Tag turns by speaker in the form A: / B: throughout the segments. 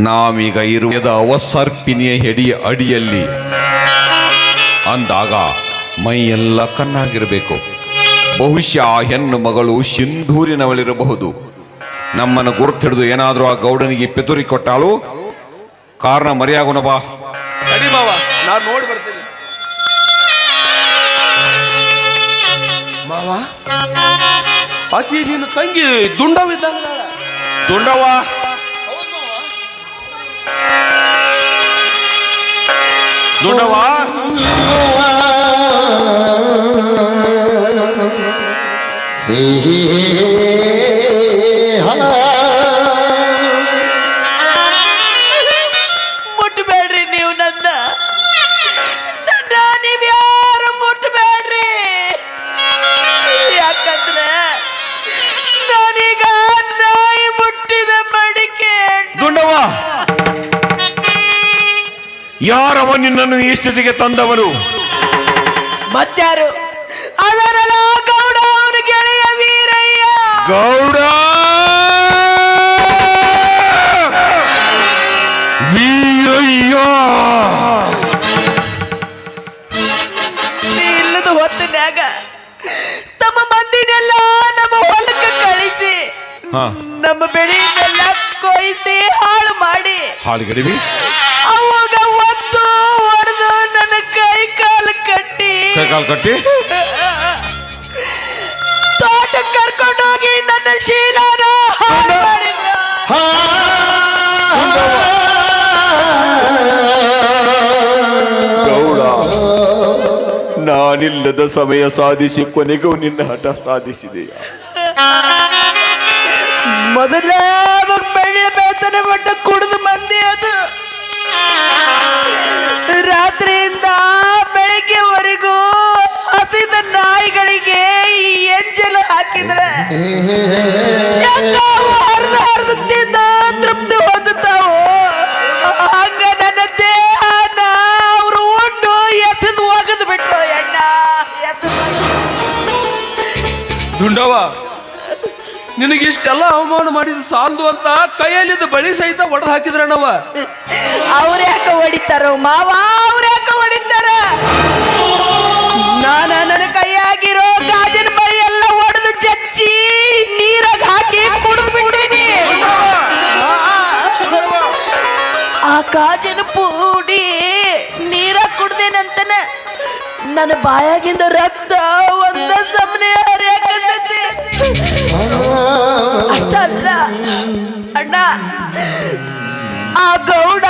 A: ನಾವೀಗ ಇರುವುದ ಅವಸರ್ಪಿನಿಯ ಅಡಿಯಲ್ಲಿ ಅಂದಾಗ ಮೈಯೆಲ್ಲ ಕಣ್ಣಾಗಿರಬೇಕು. ಬಹುಶಃ ಆ ಹೆಣ್ಣು ಮಗಳು ಸಿಂಧೂರಿನವಳಿರಬಹುದು. ನಮ್ಮನ್ನು ಗುರುತಿಡಿದು ಏನಾದರೂ ಆ ಗೌಡನಿಗೆ ಪೆದುರಿ ಕೊಟ್ಟಾಳು. ಕಾರಣ ಮರೆಯಾಗೋಣ ಬಾ.
B: ಅಡಿ ಬಾವ, ನಾನು ನೋಡಿ ಬರ್ತೀನಿ. ಮಾವ, ಆಕಿ ನಿನ್ನ ತಂಗಿ ದುಂಡವಿದ್ದಂಗ.
A: ದುಂಡವ್ವ, ದುಂಡವ್ವ,
C: ಮುಟ್ಟಬೇಡ್ರಿ ನೀವು ನನ್ನ ನೀವ್ಯಾರು ಮುಟ್ಟಬೇಡ್ರಿ. ಯಾಕಂದ್ರೆ ನಾನೀಗ ನಾಯಿ ಮುಟ್ಟಿದ ಮಡಿಕೆ.
A: ದುಂಡವ್ವ, ಯಾರವ ನಿನ್ನನ್ನು ಈ ಸ್ಥಿತಿಗೆ ತಂದವನು?
C: ಮತ್ಯಾರು? ಅದರಲ್ಲ ಗೌಡ, ಅವನ ಗೆಳೆಯ ವೀರಯ್ಯ.
A: ಗೌಡ ವೀರಯ್ಯ,
C: ಇಲ್ಲದ ಹೊತ್ತಿನಾಗ ತಮ್ಮ ಮಂದಿನೆಲ್ಲ ನಮ್ಮ ಹೊಲಕ್ಕೆ ಕಳಿಸಿ ನಮ್ಮ ಬೆಳೆಯನ್ನೆಲ್ಲ ಕೊಯ್ಸಿ ಹಾಳು ಮಾಡಿ
A: ಹಾಳುಗಡಿವಿ
C: ಅವಾಗ ಒಂದು ಹೊಡೆದು ನನ್ನ ಕೈ ಕಾಲು ಕಟ್ಟಿ ತೋಟ ಕರ್ಕೊಂಡೋಗಿ ನನ್ನ ಶೀಲಾನ ಹಾಳು ಮಾಡಿದ್ರ.
A: ಗೌಡ, ನಾನಿಲ್ಲದ ಸಮಯ ಸಾಧಿಸಿ ಕೊನೆಗೂ ನಿನ್ನ ಹಠ ಸಾಧಿಸಿದೆಯ.
C: ಮೊದಲ ಬೆಳ್ಳಿ ಬೇತನ ಮಟ್ಟ ಕುಡಿದು ಮಂದಿ ಅದು. ರಾತ್ರಿಯಿಂದ ಬೆಳಿಗ್ಗೆವರೆಗೂ ಹಸಿದ ನಾಯಿಗಳಿಗೆ ಈ ಎಂಜಲು ಹಾಕಿದ್ರೆ ಹರಿದು ಹರಿದು ತಿಂದ ತೃಪ್ತಿ ಹೊಂದುತ್ತಾವು. ಹಂಗ ನನ್ನ ದೇಹನ ಅವರು ಉಂಡು ಎಸೆದು ಒಗೆದು ಬಿಟ್ಟು ಎಣ್ಣ
B: ದುಂಡವ್ವ, ನಿನಗಿಷ್ಟೆಲ್ಲ ಅವಮಾನ ಮಾಡಿದ ಸಾಲದು ಅಂತ ಕೈಯಲ್ಲಿದ್ದ ಬಳಿ ಸಹಿತ ಒಡೆದು ಹಾಕಿದ್ರಣ್ಣವ.
C: ಅವ್ರ ಯಾಕೆ ಹೊಡಿತಾರೋ ಮಾವ, ಅವ್ರ ಯಾಕೆ ಹೊಡಿತಾರ? ನನ್ನ ಕೈಯಾಗಿರೋ ಗಾಜಿನ ಬಳಿ ಎಲ್ಲ ಒಡೆದು ಚಚ್ಚಿ ನೀರಾಗ ಹಾಕಿ ಕುಡಿದು ಬಿಟ್ಟೇನಿ. ಆ ಗಾಜಿನ ಪುಡಿ ನೀರಾಗ ಕುಡ್ದೇನಂತನ ನನ್ನ ಬಾಯಾಗಿಂದ ರಕ್ತ ಒಂದ ಸಮನೆ ಹರಿಯಾಕತ್ತೈತಿ. ಅಷ್ಟಲ್ಲ ಅಣ್ಣ, ಆ ಗೌಡ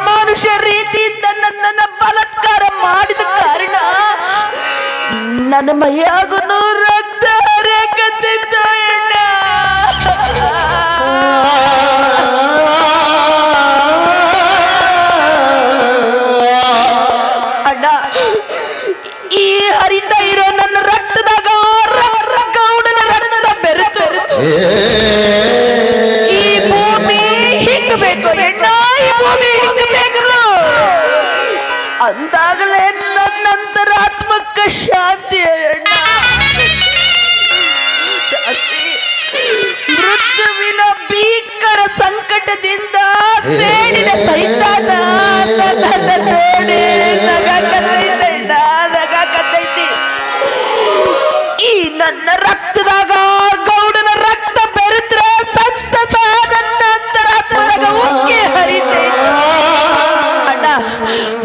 C: ಮನುಷ್ಯ ರೀತಿಯಿಂದ ನನ್ನನ್ನ ಬಲಾತ್ಕಾರ ಮಾಡಿದ ಕಾರಣ ನನ್ನ ಮೈಯಾಗನು ರಕ್ತ ಹರಿಯಾಕತ್ತಿತ್ತು ಅಣ್ಣ. ಅಣ್ಣ, ಈ ಹರಿತಾ ಇರೋ ನನ್ನ ರಕ್ತದಾಗ ಗೌಡನ ರಕ್ತ ಬೆರೆತು ಈ ಭೂಮಿ ಹಿಂಗಬೇಕು ಎಣ್ಣ, ಈ ಭೂಮಿ ಹಿಂಗಬೇಕು ಅಂದಾಗಲೇ ನನ್ನಂತರಾತ್ಮಕ ಶಾಂತಿ ಅಣ್ಣ. ಶಾಂತಿ ಮೃತ್ಯುವಿನ ಭೀಕರ ಸಂಕಟದಿಂದ ಸೇಡಿನ ಸೈತಾನ ನನ್ನ ನೋಡಿ ನಗಾಕತ್ತೈತಣ್ಣ, ನಗಾಕತ್ತೈತಿ. ಈ ನನ್ನ ರಕ್ತದಾಗ ಗೌಡನ ರಕ್ತ ಬೆರೆತ್ರೆ ಸಂತಸ ನನ್ನ ಅಂತರಾತ್ಮದಾಗ ಉಕ್ಕಿ ಹರಿತೈತಿ ಅಣ್ಣ.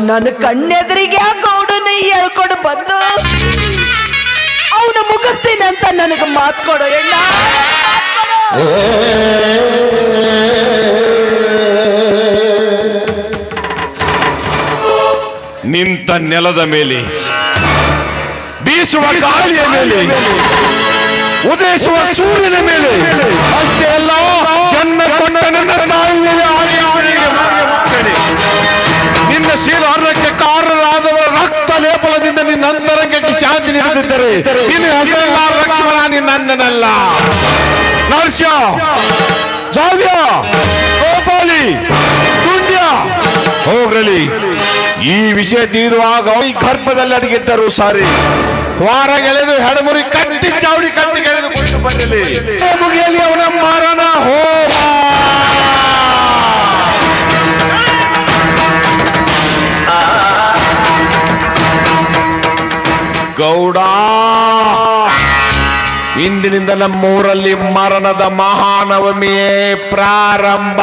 C: ನನ್ನ ಕಣ್ಣೆದುರಿಗೆ ಆ ಗೌಡನ ಹೇಳ್ಕೊಂಡು ಬಂದು ಅವನ ಮುಗಿಸ್ತೀನಂತ ನನಗೆ ಮಾತು ಕೊಡು ಎಣ್ಣ.
A: ನಿಂತ ನೆಲದ ಮೇಲೆ, ಬೀಸುವ ಗಾಳಿಯ ಮೇಲೆ, ಉದಯಿಸುವ ಸೂರ್ಯನ ಮೇಲೆ ಅಷ್ಟೇ ಅಲ್ಲ, ಜನ್ಮ ಕೊಟ್ಟ ನನ್ನ ತಾಯಿಯ ನಿನ್ನ ಶೀಲ ಅರ್ಹಕ್ಕೆ ಕಾರಣರಾದವರ ರಕ್ತ ಲೇಪನದಿಂದ ನಿನ್ನ ಅಂತರಂಗಕ್ಕೆ ಶಾಂತಿ ನೀಡುತ್ತಿದ್ದರೆ ನಿನ್ನ ಹೆಸರೆಲ್ಲ ಲಕ್ಷ್ಮಣ, ನಿನ್ನ ಅಣ್ಣನಲ್ಲ. ನರ್ಷ, ಜಾವ್ಯ, ಗೋಪಾಲಿ, ದುಂಡ್ಯ ಹೋಗ್ರಲಿ. ಈ ವಿಷಯ ತಿಳಿದುವಾಗ ಈ ಗರ್ಭದಲ್ಲಿ ಅಡಗಿದ್ದರು ಸಾರಿ. ಹೊರಗೆಳೆದು ಹೆಡಮುರಿ ಕಟ್ಟಿ ಚಾವಡಿ ಕಟ್ಟಿ ಗೆಳೆದುಕೊಂಡು ಬರಲಿ. ಮುಗಿಯಲಿ ಅವನ ಮಾರನ ಹೋಮ. ಗೌಡ, ಇಂದಿನಿಂದ ನಮ್ಮೂರಲ್ಲಿ ಮರಣದ ಮಹಾನವಮಿಯೇ ಪ್ರಾರಂಭ.